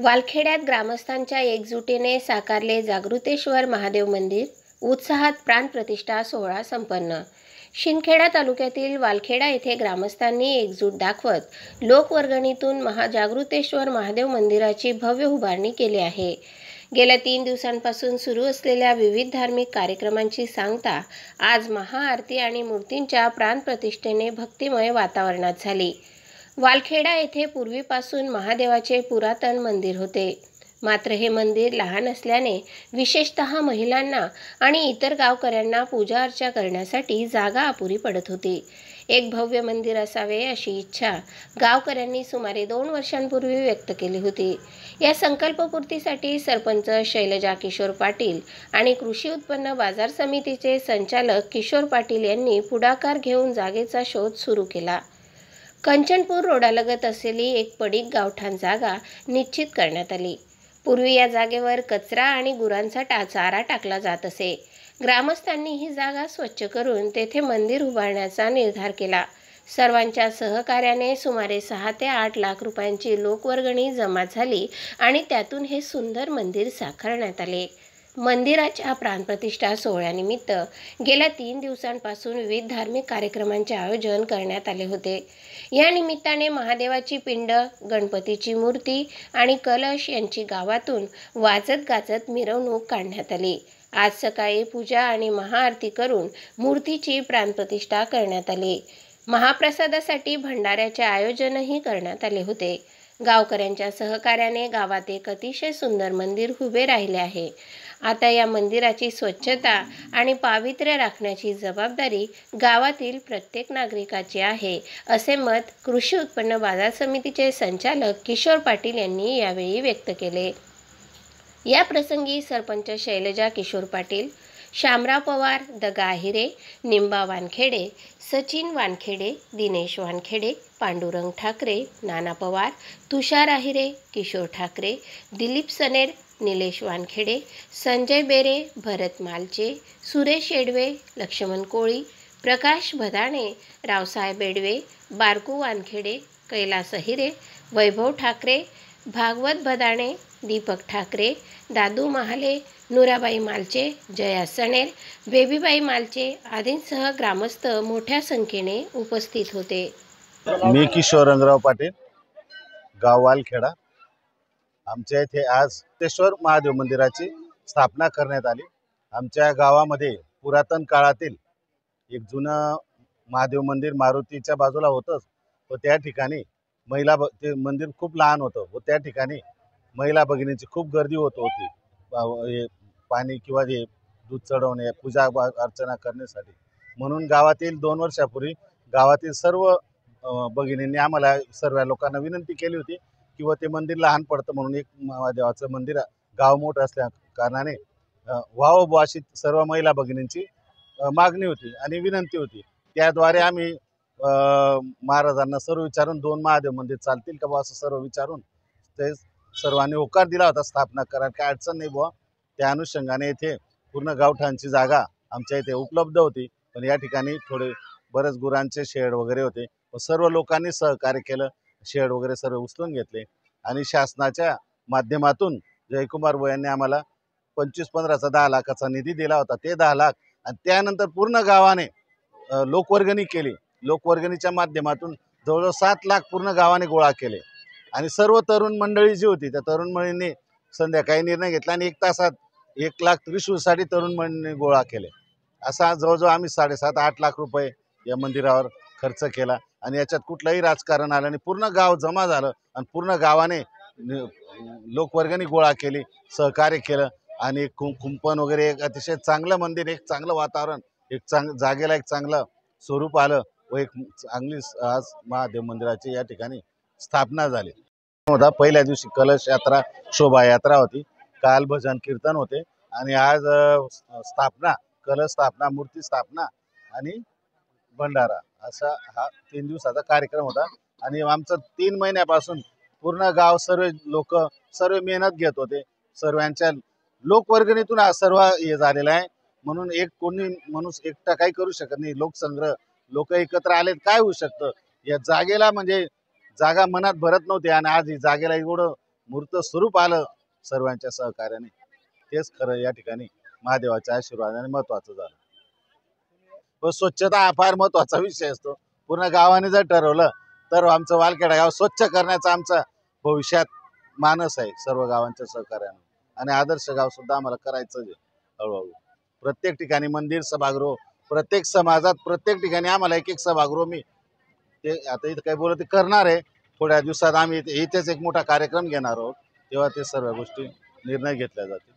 वालखेड्यात ग्रामस्थांच्या एकजुटीने साकारले जागृतेश्वर महादेव मंदिर, उत्साहात प्राणप्रतिष्ठा सोहळा संपन्न। शिंदखेडा तालुक्यातील वालखेडा येथे ग्रामस्थांनी एकजूट दाखवत लोकवर्गणीतून जागृतेश्वर महादेव मंदिराची भव्य उभारणी केली आहे। गेल्या 3 दिवसांपासून सुरू असलेल्या विविध धार्मिक कार्यक्रमांची सांगता आज महाआरती आणि मूर्तींच्या प्राणप्रतिष्ठेने भक्तिमय वातावरणात झाली। वालखेडा येथे पूर्वीपासून महादेवाचे पुरातन मंदिर होते, मात्र हे मंदिर लहान असल्याने विशेषतः महिलांना आणि इतर गावकऱ्यांना पूजा अर्चा करण्यासाठी जागा अपुरी पडत होती। एक भव्य मंदिर असावे अशी इच्छा गावकऱ्यांनी सुमारे 2 वर्षांपूर्वी व्यक्त केली होती। या संकल्पपूर्तीसाठी सरपंच शैलजा किशोर पाटील आणि कृषी उत्पन्न बाजार समितीचे संचालक किशोर पाटील यांनी पुढाकार घेऊन जागेचा शोध सुरू केला। कंचनपूर रोडालगत असलेली एक पडीक गावठाण जागा निश्चित करण्यात आली। पूर्वी या जागेवर कचरा आणि गुरांचा चारा टाकला जात असे। ग्रामस्थांनी ही जागा स्वच्छ करून तेथे मंदिर उभारण्याचा निर्धार केला। सर्वांच्या सहकार्याने सुमारे 6 ते 8 लाख रुपयांची लोकवर्गणी जमा झाली आणि त्यातून हे सुंदर मंदिर साकारण्यात आले। मंदिराच्या प्राणप्रतिष्ठा सोहळ्यानिमित्त गेल्या 3 दिवसांपासून विविध धार्मिक कार्यक्रमांचे आयोजन करण्यात आले होते। या निमित्ताने महादेवाची पिंड, गणपतीची मूर्ती आणि कलश यांची गावातून वाजत गाजत मिरवणूक काढण्यात आली। आज सकाळी पूजा आणि महाआरती करून मूर्तीची प्राणप्रतिष्ठा करण्यात आली। महाप्रसादासाठी भंडाऱ्याचे आयोजनही करण्यात आले होते। गावकऱ्यांच्या सहकार्याने गावात एक अतिशय सुंदर मंदिर उभे राहिले आहे। आता या मंदिराची स्वच्छता आणि पावित्र्य राखण्याची जबाबदारी गावातील प्रत्येक नागरिकाची आहे, असे मत कृषी उत्पन्न बाजार समितीचे संचालक किशोर पाटील यांनी यावेळी व्यक्त केले। या प्रसंगी सरपंच शैलजा किशोर पाटील, शामराव पवार, दगा आहिरे, निंबा वानखेडे, सचिन वानखेडे, दिनेश वानखेडे, पांडुरंग ठाकरे, नाना पवार, तुषार आहिरे, किशोर ठाकरे, दिलीप सनेर, निलेश वानखेडे, संजय बेरे, भरत मालचे, सुरेश येडवे, लक्ष्मण कोळी, प्रकाश भदाणे, रावसाहेब बेडवे, बारकू वानखेडे, कैलास अहिरे, वैभव ठाकरे, भागवत भदाणे, दीपक ठाकरे, दादू महाले, नुराबाई मालचे, जया सनेर, बेबीबाई मालचे आदींसह ग्रामस्थ मोठ्या संख्येने उपस्थित होते। मी किशोर रंगराव पाटील, गाव वालखेडा। आमच्या इथे आज जागृतेश्वर महादेव मंदिराची स्थापना करण्यात आली। आमच्या गावामध्ये पुरातन काळातील एक जुनं महादेव मंदिर मारुतीच्या बाजूला होतं व त्या ठिकाणी ते मंदिर खूप लहान होतं व त्या ठिकाणी महिला भगिनींची खूप गर्दी होत होती पाणी किंवा जे दूध चढवणे, पूजा अर्चना करण्यासाठी। म्हणून गावातील 2 वर्षापूर्वी गावातील सर्व भगिनींनी आम्हाला सर्व लोकांना विनंती केली होती किंवा ते मंदिर लहान पडतं म्हणून एक महादेवाचं मंदिर गाव मोठं असल्या कारणाने व्हावं अशी सर्व महिला भगिनींची मागणी होती आणि विनंती होती। त्याद्वारे आम्ही महाराजांना सर्व विचारून 2 महादेव मंदिर चालतील का असं सर्व विचारून ते सर्वांनी होकार दिला होता स्थापना करायला, काय अडचण नाही बुवा। त्या अनुषंगाने इथे पूर्ण गावठाणची जागा आमच्या इथे उपलब्ध होती, पण या ठिकाणी बरेच गुरांचे शेड वगैरे होते व सर्व लोकांनी सहकार्य केलं। शेड वगैरे सर्व उचलून घेतले आणि शासनाच्या माध्यमातून जयकुमार भाऊ यांनी आम्हाला 25-15चा 10 लाखाचा निधी दिला होता। ते 10 लाख आणि त्यानंतर पूर्ण गावाने लोकवर्गणी केली। लोकवर्गणीच्या माध्यमातून जवळजवळ 7 लाख पूर्ण गावाने गोळा केले आणि सर्व तरुण मंडळी जी होती त्या तरुण मंडळींनी संध्याकाळी निर्णय घेतला आणि 1 तासात 1 लाख त्रिशूलसाठी तरुण मंडळींनी गोळा केले। असा जवळजवळ आम्ही 7.5-8 लाख रुपये या मंदिरावर खर्च केला आणि याच्यात कुठलंही राजकारण आलं आणि पूर्ण गाव जमा झालं आणि पूर्ण गावाने लोकवर्गणी गोळा केली, सहकार्य केलं आणि कुंपण वगैरे एक अतिशय चांगलं मंदिर, एक चांगलं वातावरण, जागेला एक चांगलं स्वरूप आलं व एक चांगली आज महादेव मंदिराची या ठिकाणी स्थापना झाली होता। पहिल्या दिवशी कलश यात्रा, शोभायात्रा होती, काल भजन कीर्तन होते आणि आज स्थापना, कलश स्थापना, मूर्ती स्थापना आणि भंडारा असा हा 3 दिवसाचा कार्यक्रम होता। आणि आमचं 3 महिन्यापासून पूर्ण गाव सर्व लोक सर्व मेहनत घेत होते। सर्वांच्या लोकवर्गणीतून हा सर्व हे झालेला आहे, म्हणून कोणी माणूस एकटा काही करू शकत नाही। लोकसंग्रह, लोक एकत्र आलेत काय होऊ शकतं। या जागेला म्हणजे जागा मनात भरत नव्हती आणि आज ही जागेला एवढं मूर्त स्वरूप आलं सर्वांच्या सहकार्याने, तेच खरं या ठिकाणी महादेवाच्या आशीर्वादाने महत्वाचं झालं. व स्वच्छता हा फार महत्वाचा विषय असतो. पूर्ण गावाने जर ठरवलं तर आमचं वालखेडा गाव स्वच्छ करण्याचा आमचा भविष्यात मानस आहे सर्व गावांच्या सहकार्याने. आणि आदर्श गाव सुद्धा आम्हाला करायचं आहे हळूहळू. प्रत्येक ठिकाणी मंदिर, सभागृह, प्रत्येक समाजात प्रत्येक ठिकाणी आम्हाला एक सभागृह मी ते आता इथं काही बोलत करणार आहे. थोड्या दिवसात आम्ही इथेच एक मोठा कार्यक्रम घेणार आहोत, तेव्हा ते सर्व गोष्टी निर्णय घेतल्या जातील.